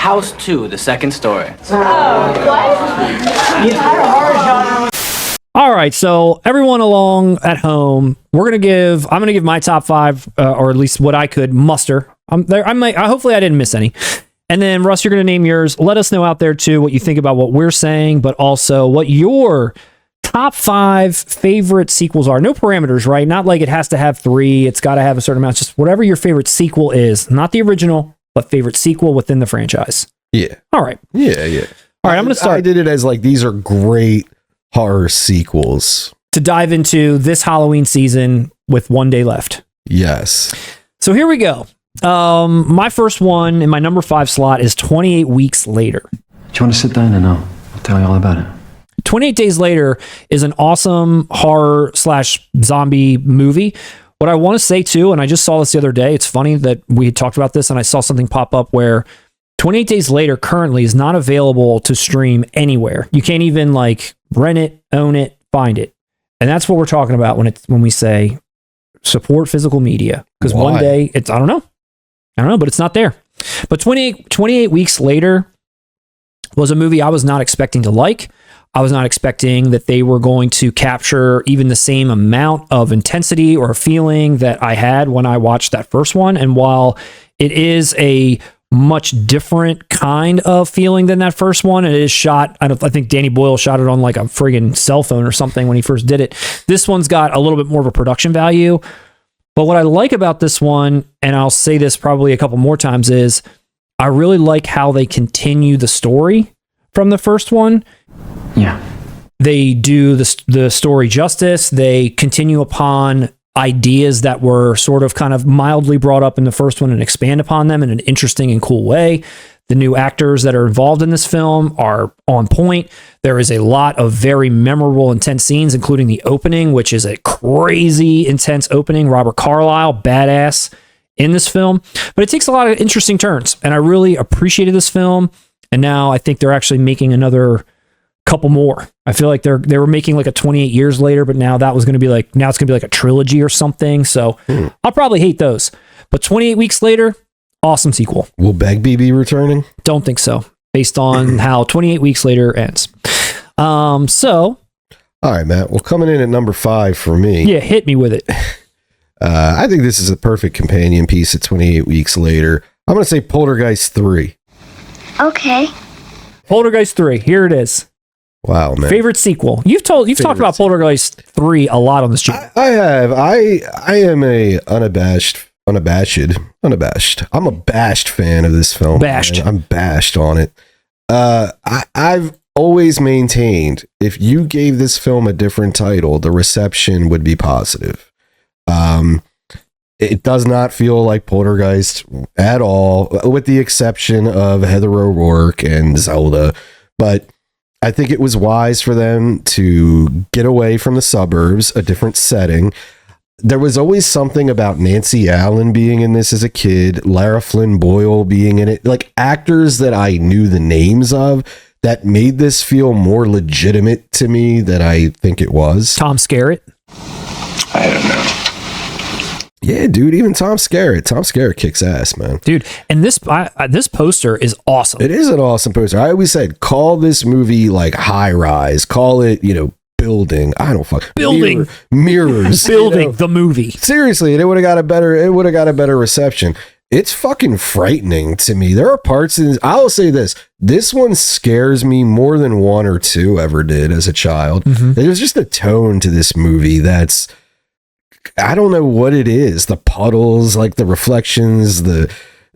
House 2, the second story. All right, so everyone along at home, I'm gonna give my top 5, or at least what I could muster. Hopefully I didn't miss any. And then Russ, you're gonna name yours. Let us know out there too what you think about what we're saying, but also what your top 5 favorite sequels are. No parameters, right? Not like it has to have 3. It's got to have a certain amount. Just whatever your favorite sequel is, not the original, but favorite sequel within the franchise. Yeah. All right. Yeah. All right, I'm gonna start. I did it as like these are great horror sequels to dive into this Halloween season with 1 day left. Yes. So here we go. My first one in my number 5 slot is 28 Weeks Later. Do you want to sit down and I'll tell you all about it? 28 Days Later is an awesome horror / zombie movie. What I want to say too, and I just saw this the other day, it's funny that we had talked about this and I saw something pop up where 28 Days Later currently is not available to stream anywhere. You can't even like rent it, own it, find it. And that's what we're talking about when we say support physical media. Because one day I don't know, but it's not there. But 28 Weeks Later was a movie I was not expecting to like. I was not expecting that they were going to capture even the same amount of intensity or feeling that I had when I watched that first one. And while it is a much different kind of feeling than that first one, it is shot, I think Danny Boyle shot it on like a friggin' cell phone or something when he first did it. This one's got a little bit more of a production value. But what I like about this one, and I'll say this probably a couple more times, is I really like how they continue the story from the first one. Yeah. They do the story justice. They continue upon ideas that were sort of kind of mildly brought up in the first one and expand upon them in an interesting and cool way. The new actors that are involved in this film are on point. There is a lot of very memorable, intense scenes, including the opening, which is a crazy, intense opening. Robert Carlyle, badass in this film. But it takes a lot of interesting turns, and I really appreciated this film. And now I think they're actually making another couple more. I feel like they were making like a 28 Years Later, but now it's going to be like a trilogy or something. So I'll probably hate those. But 28 Weeks Later, awesome sequel. Will Begbie be returning? Don't think so, based on how 28 Weeks Later ends. So. All right, Matt. Well, coming in at number 5 for me. Yeah, hit me with it. I think this is a perfect companion piece at 28 Weeks Later. I'm going to say Poltergeist 3. Okay. Poltergeist 3. Here it is. Wow, man. Favorite sequel. You've talked about Poltergeist 3 a lot on this channel. I have. I am a unabashed. I'm a bashed fan of this film. Bashed. Man. I'm bashed on it. I've always maintained if you gave this film a different title, the reception would be positive. It does not feel like Poltergeist at all, with the exception of Heather O'Rourke and Zelda. But I think it was wise for them to get away from the suburbs, a different setting. There was always something about Nancy Allen being in this as a kid, Lara Flynn Boyle being in it, like actors that I knew the names of that made this feel more legitimate to me than I think it was. Tom Skerritt? I don't know. Yeah, dude, even Tom Skerritt. Tom Skerritt kicks ass, man. Dude, and this poster is awesome. It is an awesome poster. I always said, call this movie like High Rise. Call it, Building. I don't fuck. Building. Mirrors. Building the movie. Seriously, it would have got a better reception. It's fucking frightening to me. There are parts in this, I'll say this one scares me more than 1 or 2 ever did as a child. Mm-hmm. There's just a tone to this movie that's, I don't know what it is. The puddles, like the reflections, the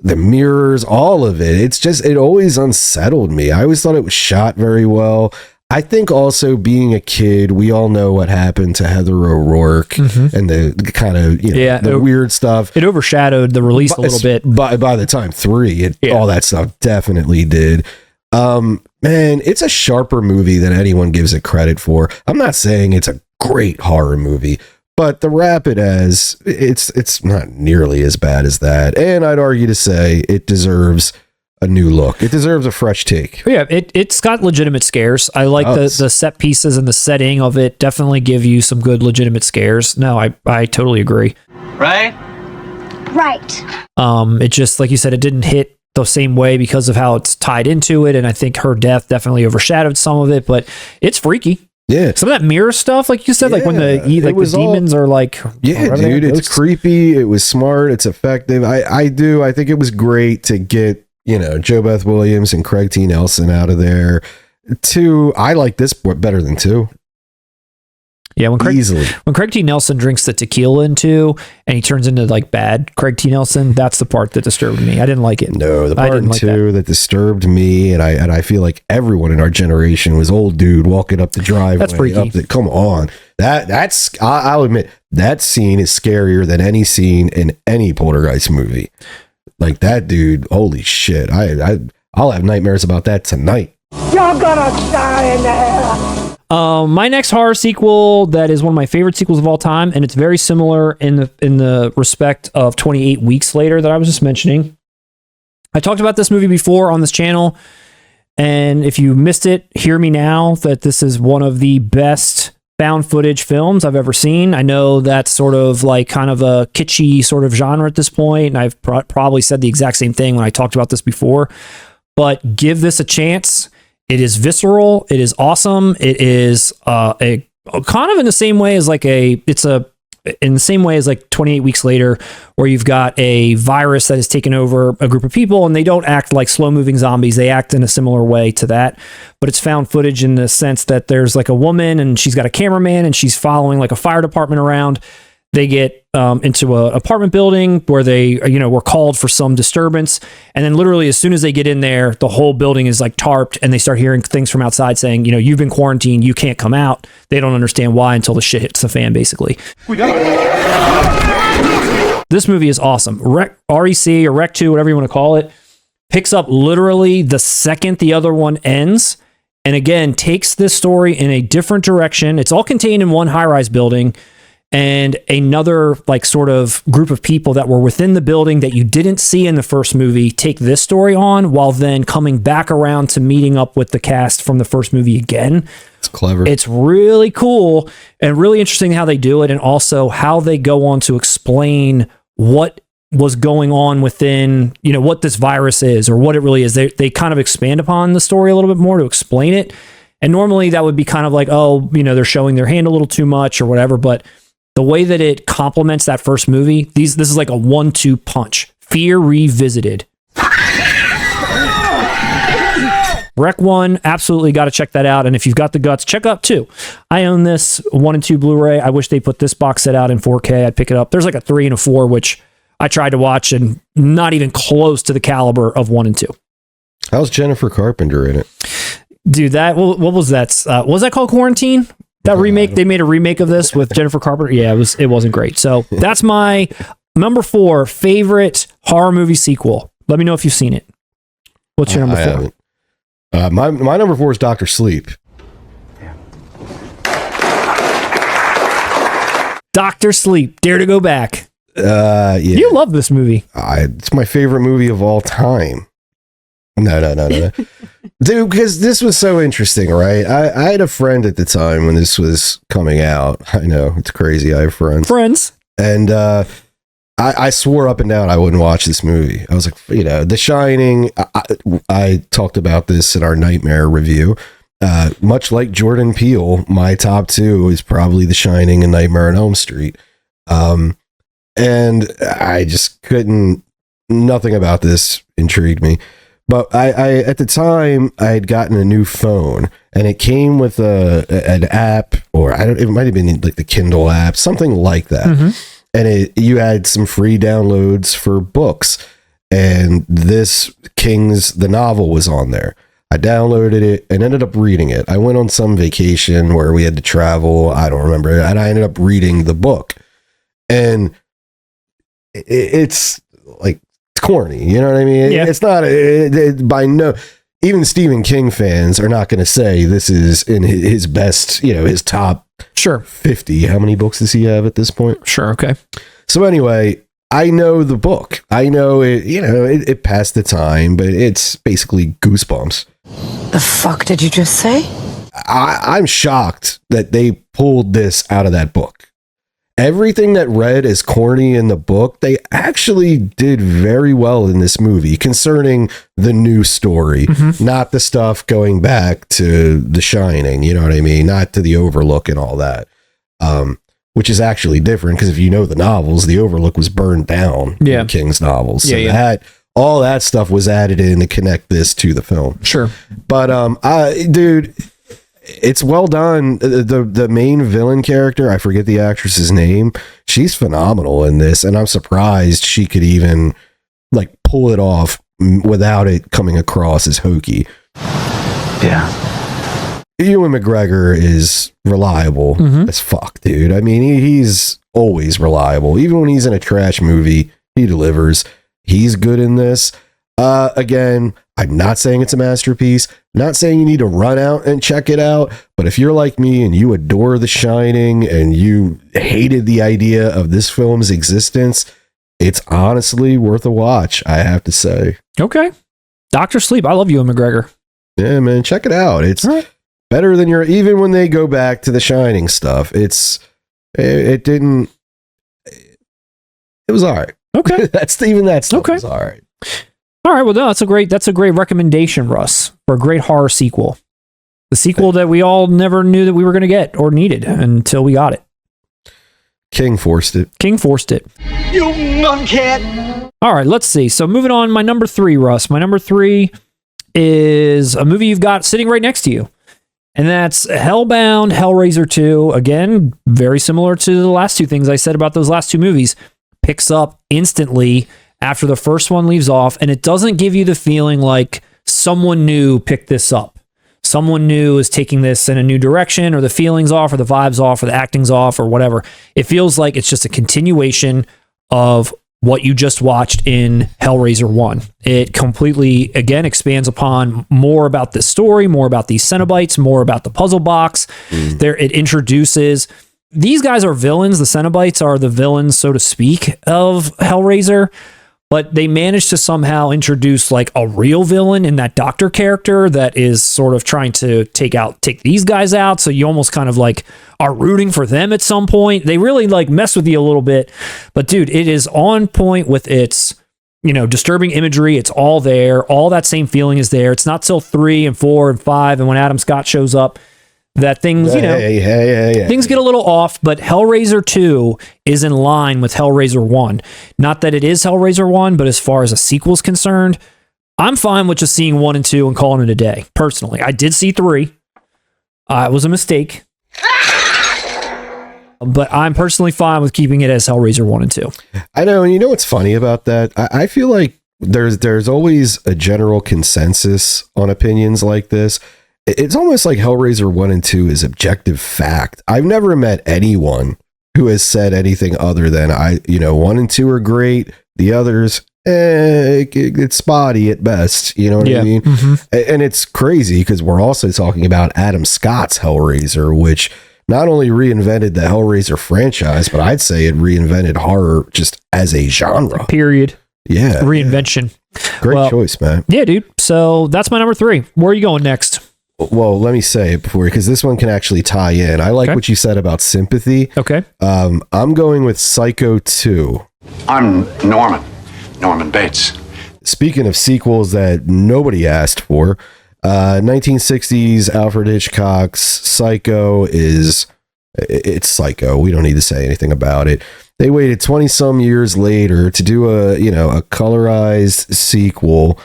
mirrors, all of it. It's just, it always unsettled me. I always thought it was shot very well. I think also being a kid, we all know what happened to Heather O'Rourke and the kind of, the weird stuff. It overshadowed the release a little bit. By the time 3, all that stuff definitely did. Man, it's a sharper movie than anyone gives it credit for. I'm not saying it's a great horror movie, but the rap it as, it's not nearly as bad as that. And I'd argue to say it deserves a new look. It deserves a fresh take. Yeah, it's got legitimate scares. I like the set pieces and the setting of it definitely give you some good legitimate scares. No, I totally agree. Right? Right. It just, like you said, it didn't hit the same way because of how it's tied into it. And I think her death definitely overshadowed some of it, but it's freaky. Yeah. Some of that mirror stuff, like you said, like when the demons are like, yeah, dude, it's creepy. It was smart. It's effective. I think it was great to get, Jo Beth Williams and Craig T. Nelson out of there. 2, I like this better than 2. Yeah, when Craig T. Nelson drinks the tequila in 2 and he turns into like bad Craig T. Nelson, that's the part that disturbed me. I didn't like it. No, the part in 2 that distressed me, and I feel like everyone in our generation was old dude walking up the driveway. That's freaky. Come on, I'll admit that scene is scarier than any scene in any Poltergeist movie. Like that dude, holy shit! I'll have nightmares about that tonight. You're gonna die in there. My next horror sequel that is one of my favorite sequels of all time, and it's very similar in the respect of 28 Weeks Later that I was just mentioning. I talked about this movie before on this channel, and if you missed it, hear me now that this is one of the best found footage films I've ever seen. I know that's sort of like kind of a kitschy sort of genre at this point, and I've probably said the exact same thing when I talked about this before, but give this a chance. It is visceral. It is awesome. It is a kind of in the same way as like in the same way as like 28 Weeks Later, where you've got a virus that has taken over a group of people and they don't act like slow moving zombies. They act in a similar way to that, but it's found footage in the sense that there's like a woman and she's got a cameraman and she's following like a fire department around. They get into an apartment building where they, were called for some disturbance. And then literally as soon as they get in there, the whole building is like tarped and they start hearing things from outside saying, you've been quarantined, you can't come out. They don't understand why until the shit hits the fan, basically. This movie is awesome. REC or REC 2, whatever you want to call it, picks up literally the second the other one ends. And again, takes this story in a different direction. It's all contained in one high-rise building. And another like sort of group of people that were within the building that you didn't see in the first movie take this story on, while then coming back around to meeting up with the cast from the first movie again. It's clever. It's really cool and really interesting how they do it, and also how they go on to explain what was going on within, what this virus is or what it really is. They kind of expand upon the story a little bit more to explain it. And normally that would be kind of like, they're showing their hand a little too much or whatever, but the way that it complements that first movie, this is like a 1-2 punch. Fear Revisited. REC 1, absolutely got to check that out. And if you've got the guts, check out 2. I own this 1 and 2 Blu-ray. I wish they put this box set out in 4K. I'd pick it up. There's like a 3 and a 4, which I tried to watch and not even close to the caliber of 1 and 2. How's Jennifer Carpenter in it? Dude, what was that? Was that called Quarantine? That remake, they made a remake of this with Jennifer Carpenter. Yeah, it wasn't great. So that's my number 4 favorite horror movie sequel. Let me know if you've seen it. What's your number 4? My number 4 is Dr. Sleep. Dr. Sleep, Dare to Go Back. Yeah. You love this movie. It's my favorite movie of all time. No. Dude, because this was so interesting, right? I had a friend at the time when this was coming out. I know, it's crazy. I have friends. And I swore up and down I wouldn't watch this movie. I was like, The Shining. I talked about this in our Nightmare review. Much like Jordan Peele, my top 2 is probably The Shining and Nightmare on Elm Street. And I just couldn't, nothing about this intrigued me. But I at the time I had gotten a new phone and it came with an app, or it might have been like the Kindle app, something like that. Mm-hmm. And you had some free downloads for books, and this the novel was on there. I downloaded it and ended up reading it. I went on some vacation where we had to travel. I don't remember. And I ended up reading the book, and it's like, it's corny, you know what I mean? Yeah. It's not even Stephen King fans are not going to say this is in his best, his top 50. How many books does he have at this point? Sure. Okay. So anyway, I know the book. I know it, it passed the time, but it's basically Goosebumps. The fuck did you just say? I'm shocked that they pulled this out of that book. everything that read as corny in the book, they actually did very well in this movie concerning the new story, not the stuff going back to The Shining, you know what I mean? Not to the Overlook and all that. Which is actually different because if you know the novels, the Overlook was burned down in King's novels. So that all that stuff was added in to connect this to the film. Sure. But dude, it's well done. The main villain character, I forget the actress's name. She's phenomenal in this, and I'm surprised she could even like pull it off without it coming across as hokey. Yeah. Ewan McGregor is reliable as fuck, dude. I mean, he's always reliable. Even when he's in a trash movie, he delivers. He's good in this. Again, I'm not saying it's a masterpiece. Not saying you need to run out and check it out. But if you're like me and you adore The Shining and you hated the idea of this film's existence, it's honestly worth a watch, I have to say. Okay. Dr. Sleep. I love Ewan McGregor. Yeah, man, check it out. It's better than even when they go back to The Shining stuff. It was all right. Okay. That stuff was all right. All right. Well, no, that's a great recommendation, Russ, for a great horror sequel. The sequel that we all never knew that we were going to get or needed until we got it. King forced it. You monkhead! All right, let's see. So moving on, my number 3, Russ. My number 3 is a movie you've got sitting right next to you. And that's Hellbound, Hellraiser 2. Again, very similar to the last two things I said about those last two movies. Picks up instantly after the first one leaves off, and it doesn't give you the feeling like someone new picked this up. Someone new is taking this in a new direction, or the feeling's off, or the vibe's off, or the acting's off, or whatever. It feels like it's just a continuation of what you just watched in Hellraiser 1. It completely, again, expands upon more about this story, more about these Cenobites, more about the puzzle box. There, it introduces... These guys are villains. The Cenobites are the villains, so to speak, of Hellraiser. But they managed to somehow introduce like a real villain in that doctor character that is sort of trying to take these guys out. So you almost kind of like are rooting for them at some point. They really like mess with you a little bit. But dude, it is on point with its, disturbing imagery. It's all there. All that same feeling is there. It's not till 3 and 4 and 5 and when Adam Scott shows up that things, things get a little off, but Hellraiser 2 is in line with Hellraiser 1. Not that it is Hellraiser 1, but as far as a sequel is concerned, I'm fine with just seeing 1 and 2 and calling it a day, personally. I did see 3. It was a mistake. But I'm personally fine with keeping it as Hellraiser 1 and 2. I know, and you know what's funny about that? I feel like there's always a general consensus on opinions like this. It's almost like Hellraiser 1 and 2 is objective fact. I've never met anyone who has said anything other than 1 and 2 are great. The others, it's spotty at best. You know what I mean? And it's crazy because we're also talking about Adam Scott's Hellraiser, which not only reinvented the Hellraiser franchise, but I'd say it reinvented horror just as a genre. Period. Yeah. Reinvention. Great choice, man. Yeah, dude. So that's my number 3. Where are you going next? Well, let me say it before, because this one can actually tie in. I like what you said about sympathy. Okay. I'm going with Psycho 2. I'm Norman Bates. Speaking of sequels that nobody asked for, 1960s Alfred Hitchcock's Psycho it's Psycho. We don't need to say anything about it. They waited 20 some years later to do a colorized sequel.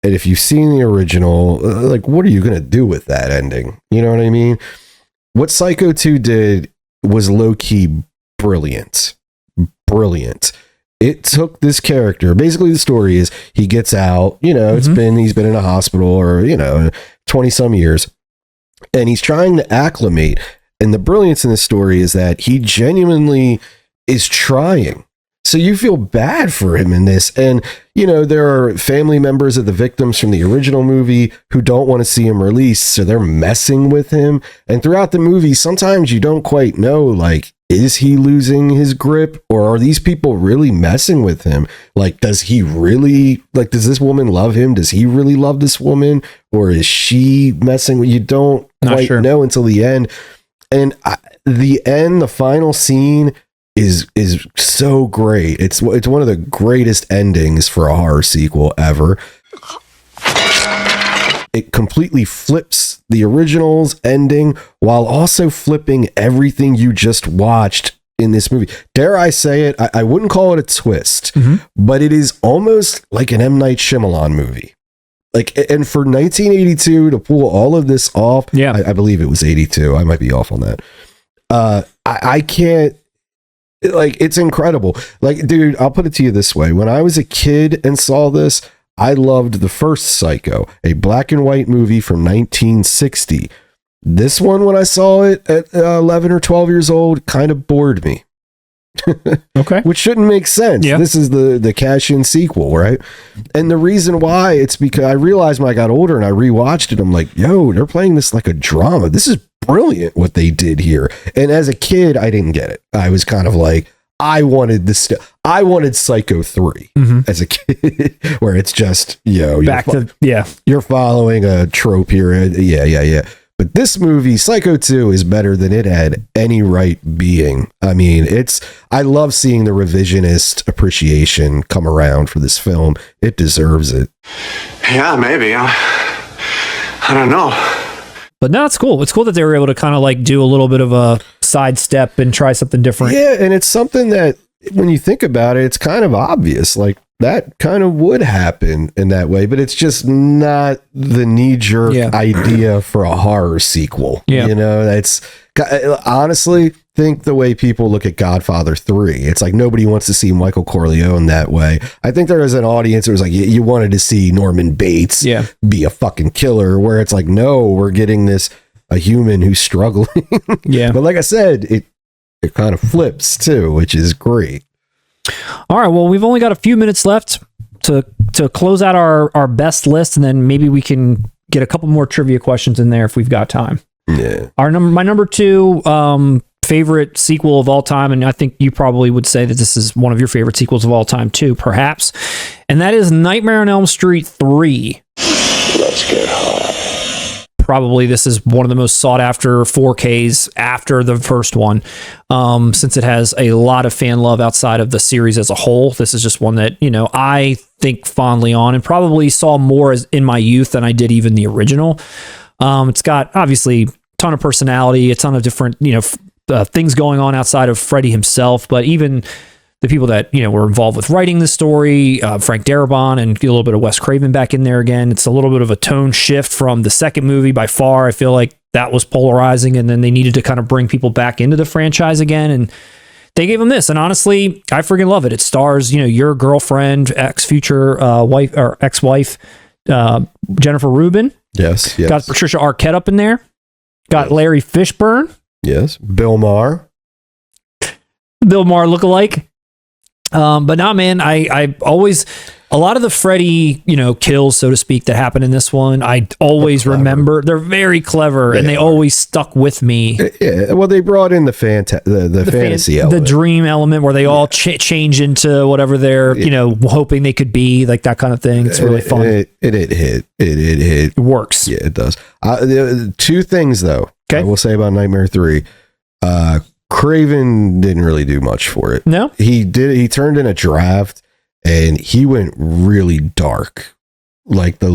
And if you've seen the original, what are you going to do with that ending? You know what I mean? What Psycho 2 did was low-key brilliant. Brilliant. It took this character. Basically, the story is he gets out, he's been in a hospital or, 20 some years, and he's trying to acclimate. And the brilliance in this story is that he genuinely is trying. So you feel bad for him in this. And, there are family members of the victims from the original movie who don't want to see him released. So they're messing with him. And throughout the movie, sometimes you don't quite know, is he losing his grip, or are these people really messing with him? Does he really, does this woman love him? Does he really love this woman? Or is she messing with, you don't quite know until the end. And the final scene is so great. It's one of the greatest endings for a horror sequel ever. It completely flips the original's ending while also flipping everything you just watched in this movie. Dare I say it? I wouldn't call it a twist, but it is almost like an M. Night Shyamalan movie. Like, and for 1982 to pull all of this off, I believe it was 82. I might be off on that. I can't, like, it's incredible. Like, dude, I'll put it to you this way. When I was a kid and saw this, I loved the first Psycho, a black and white movie from 1960. This one, when I saw it at 11 or 12 years old, kind of bored me. Okay. Which shouldn't make sense. Yeah. This is the cash-in sequel, right? And the reason why, it's because I realized when I got older and I rewatched it, I'm like, yo, they're playing this like a drama. This is brilliant what they did here. And as a kid, I didn't get it. I was kind of like, I wanted this. I wanted Psycho 3 as a kid, where it's just, you're following a trope here. Yeah. But this movie, Psycho 2, is better than it had any right being. I mean, I love seeing the revisionist appreciation come around for this film. It deserves it. Yeah, maybe. I don't know. But no, it's cool. It's cool that they were able to kind of like do a little bit of a sidestep and try something different. Yeah, and it's something that when you think about it, it's kind of obvious. Like, that kind of would happen in that way, but it's just not the knee-jerk idea for a horror sequel. Yeah. You know, that's honestly, think the way people look at Godfather 3. It's like nobody wants to see Michael Corleone that way. I think there was an audience that was like, you wanted to see Norman Bates be a fucking killer, where it's like, no, we're getting a human who's struggling. Yeah. But like I said, it kind of flips too, which is great. All right. Well, we've only got a few minutes left to close out our best list, and then maybe we can get a couple more trivia questions in there if we've got time. Yeah. My number 2 favorite sequel of all time, and I think you probably would say that this is one of your favorite sequels of all time too, perhaps, and that is Nightmare on Elm Street 3. Let's get high. Probably this is one of the most sought after 4Ks after the first one, since it has a lot of fan love outside of the series as a whole. This is just one that, I think fondly on, and probably saw more in my youth than I did even the original. It's got obviously a ton of personality, a ton of different, things going on outside of Freddy himself, but even the people that, were involved with writing the story, Frank Darabont, and get a little bit of Wes Craven back in there again. It's a little bit of a tone shift from the second movie by far. I feel like that was polarizing, and then they needed to kind of bring people back into the franchise again, and they gave them this. And honestly, I freaking love it. It stars, your girlfriend, future wife or ex-wife, Jennifer Rubin. Yes. Got Patricia Arquette up in there. Got Larry Fishburne. Yes. Bill Maher lookalike. But nah, man, I always, a lot of the Freddy, kills, so to speak, that happen in this one, I always remember. They're very clever, and they always stuck with me. Yeah, well, they brought in the fantasy element. The dream element, where they all change into whatever they're, hoping they could be, like that kind of thing. It's really fun. It hit. It works. Yeah, it does. Two things, though, I will say about Nightmare 3. Craven didn't really do much for it. No, he turned in a draft, and he went really dark. Like the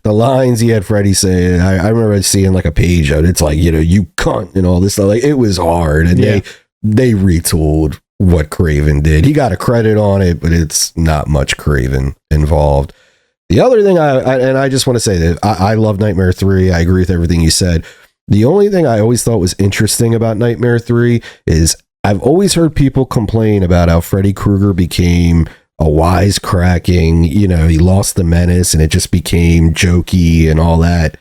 lines he had Freddy saying, I remember seeing like a page of it. It's like, you cunt and all this stuff. Like, it was hard, and they retooled what Craven did. He got a credit on it, but it's not much Craven involved. The other thing I just want to say that I love Nightmare 3. I agree with everything you said. The only thing I always thought was interesting about Nightmare 3 is I've always heard people complain about how Freddy Krueger became a wisecracking, he lost the menace and it just became jokey and all that.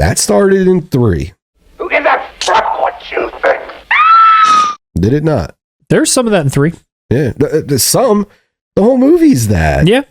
That started in 3. Who gives a fuck what you think? Did it not? There's some of that in 3. Yeah, there's some. The whole movie's that. Yeah.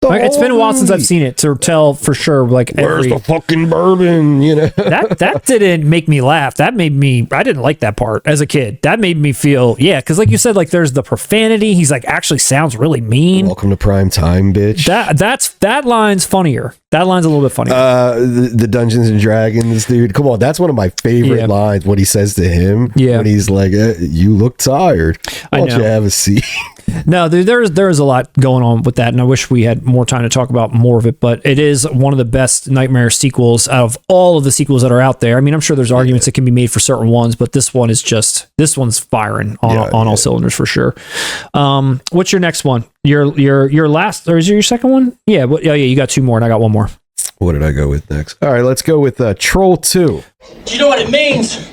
It's been a while since I've seen it to tell for sure. Like, where's the fucking bourbon? that didn't make me laugh. I didn't like that part as a kid. That made me feel, because like you said, like there's the profanity. He's like actually sounds really mean. Welcome to prime time, bitch. That line's funnier That line's a little bit funny. The Dungeons and Dragons dude. Come on, that's one of my favorite lines. What he says to him. Yeah. When he's like, "You look tired. Why don't you have a seat?" No, there is a lot going on with that, and I wish we had more time to talk about more of it, but it is one of the best Nightmare sequels out of all of the sequels that are out there. I mean, I'm sure there's arguments that can be made for certain ones, but this one's firing on all cylinders for sure. What's your next one? Your last, or is it your second one? Yeah, you got two more, and I got one more. What did I go with next? All right, let's go with Troll 2. Do you know what it means?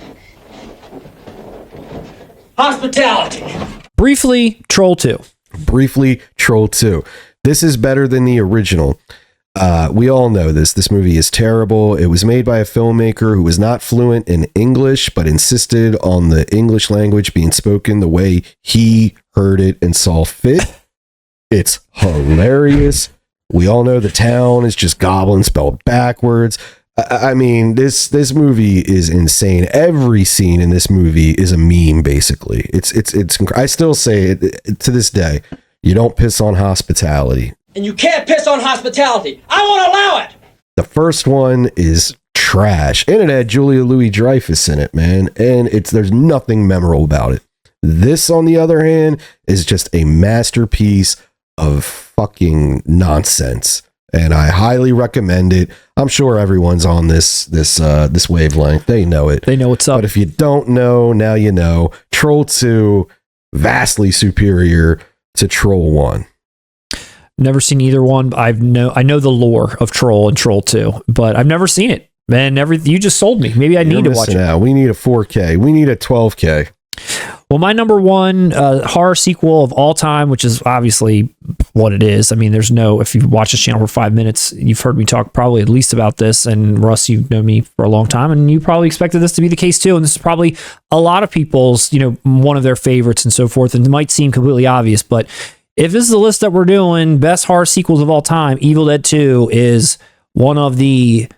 Hospitality. Briefly, Troll 2. This is better than the original. We all know this. This movie is terrible. It was made by a filmmaker who was not fluent in English, but insisted on the English language being spoken the way he heard it and saw fit. It's hilarious. We all know the town is just goblins spelled backwards. I mean, this movie is insane. Every scene in this movie is a meme, basically. It's I still say it to this day. You don't piss on hospitality. And you can't piss on hospitality. I won't allow it. The first one is trash, and it had Julia Louis-Dreyfus in it, man. And there's nothing memorable about it. This, on the other hand, is just a masterpiece of fucking nonsense. And I highly recommend it. I'm sure everyone's on this wavelength. They know it. They know what's up. But if you don't know, now you know. Troll 2, vastly superior to Troll 1. Never seen either one. I know the lore of Troll and Troll 2, but I've never seen it. Man, you just sold me. Maybe I need to watch it. Now. We need a 4K. We need a 12K. Well, my number one horror sequel of all time, which is obviously what it is. I mean, if you've watched this channel for 5 minutes, you've heard me talk probably at least about this. And Russ, you've known me for a long time, and you probably expected this to be the case too. And this is probably a lot of people's, one of their favorites and so forth. And it might seem completely obvious, but if this is the list that we're doing, best horror sequels of all time, Evil Dead 2 is one of the,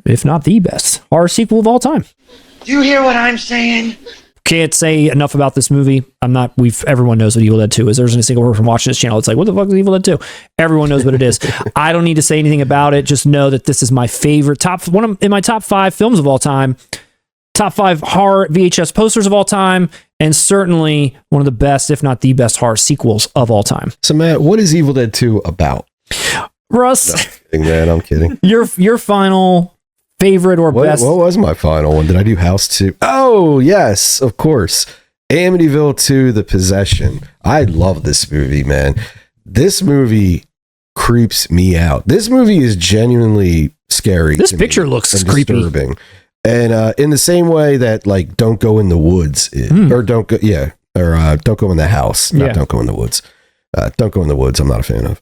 if not the best, horror sequel of all time. Do you hear what I'm saying? Can't say enough about this movie. Everyone knows what Evil Dead 2 is. There's a single person watching this channel. It's like, what the fuck is Evil Dead 2? Everyone knows what it is. I don't need to say anything about it. Just know that this is my favorite in my top 5 films of all time, top 5 horror VHS posters of all time, and certainly one of the best, if not the best, horror sequels of all time. So, Matt, what is Evil Dead 2 about? Russ, no, I'm kidding, man. I'm kidding. Your final favorite or best? What was my final one? Did I do House 2? Oh, yes, of course. Amityville 2, The Possession. I love this movie, man. This movie creeps me out. This movie is genuinely scary. This picture looks creepy. Disturbing. And in the same way that, like, Don't Go in the Woods, or Don't Go in the House, not Don't Go in the Woods. Don't Go in the Woods, I'm not a fan of.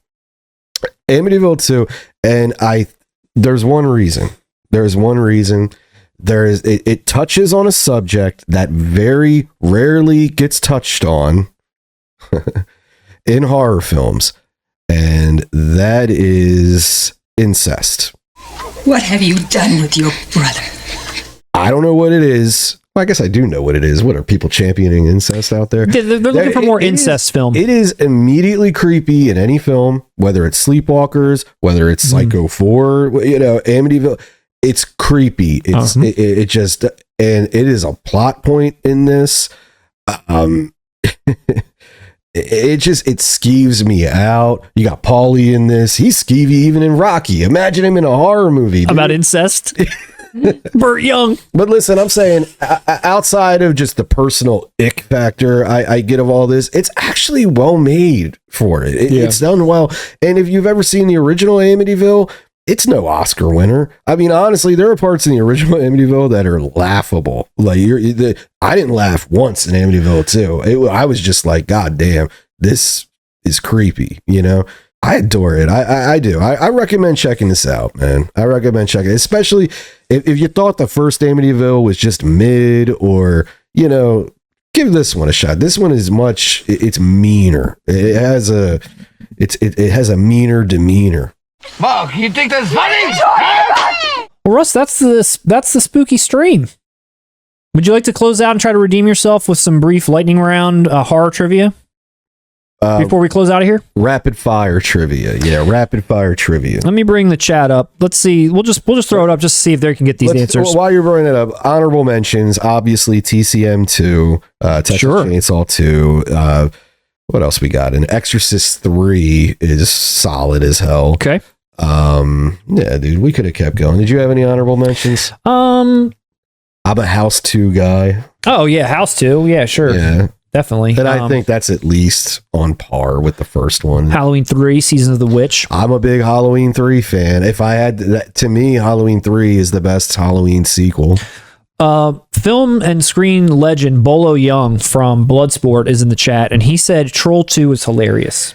Amityville 2, and there's one reason. It touches on a subject that very rarely gets touched on in horror films, and that is incest. What have you done with your brother? I don't know what it is. Well, I guess I do know what it is. What are people championing incest out there? They're looking for more incest film. It is immediately creepy in any film, whether it's Sleepwalkers, whether it's Psycho 4, Amityville. It's creepy. It just, and it is a plot point in this. It skeeves me out. You got Paulie in this. He's skeevy even in Rocky. Imagine him in a horror movie, dude. About incest. Burt Young. But listen, I'm saying outside of just the personal ick factor I get of all this, it's actually well made for it. It's done well. And if you've ever seen the original Amityville, it's no Oscar winner. I mean, honestly, there are parts in the original Amityville that are laughable. Like I didn't laugh once in Amityville 2. I was just like, God damn, this is creepy. I adore it. I do. I recommend checking this out, man. I recommend checking it, especially if you thought the first Amityville was just mid, or give this one a shot. This one is it's meaner. It has a meaner demeanor. Mom, you think that's funny? Well, Russ, that's the spooky stream. Would you like to close out and try to redeem yourself with some brief lightning round horror trivia? before we close out of here? Rapid fire trivia. Yeah, rapid fire trivia. Let me bring the chat up. Let's see. We'll just throw it up just to see if they can get these answers. While you're bringing it up, honorable mentions, obviously TCM 2, Texas Chainsaw 2. What else we got? And Exorcist 3 is solid as hell. Okay. Yeah, dude, we could have kept going. Did you have any honorable mentions? I'm a House 2 guy. Oh yeah, House 2. Yeah, sure. Yeah. Definitely. And I think that's at least on par with the first one. Halloween 3, Season of the Witch. I'm a big Halloween 3 fan. If I had that, to me, Halloween 3 is the best Halloween sequel. Film and screen legend Bolo Young from Bloodsport is in the chat, and he said Troll 2 is hilarious.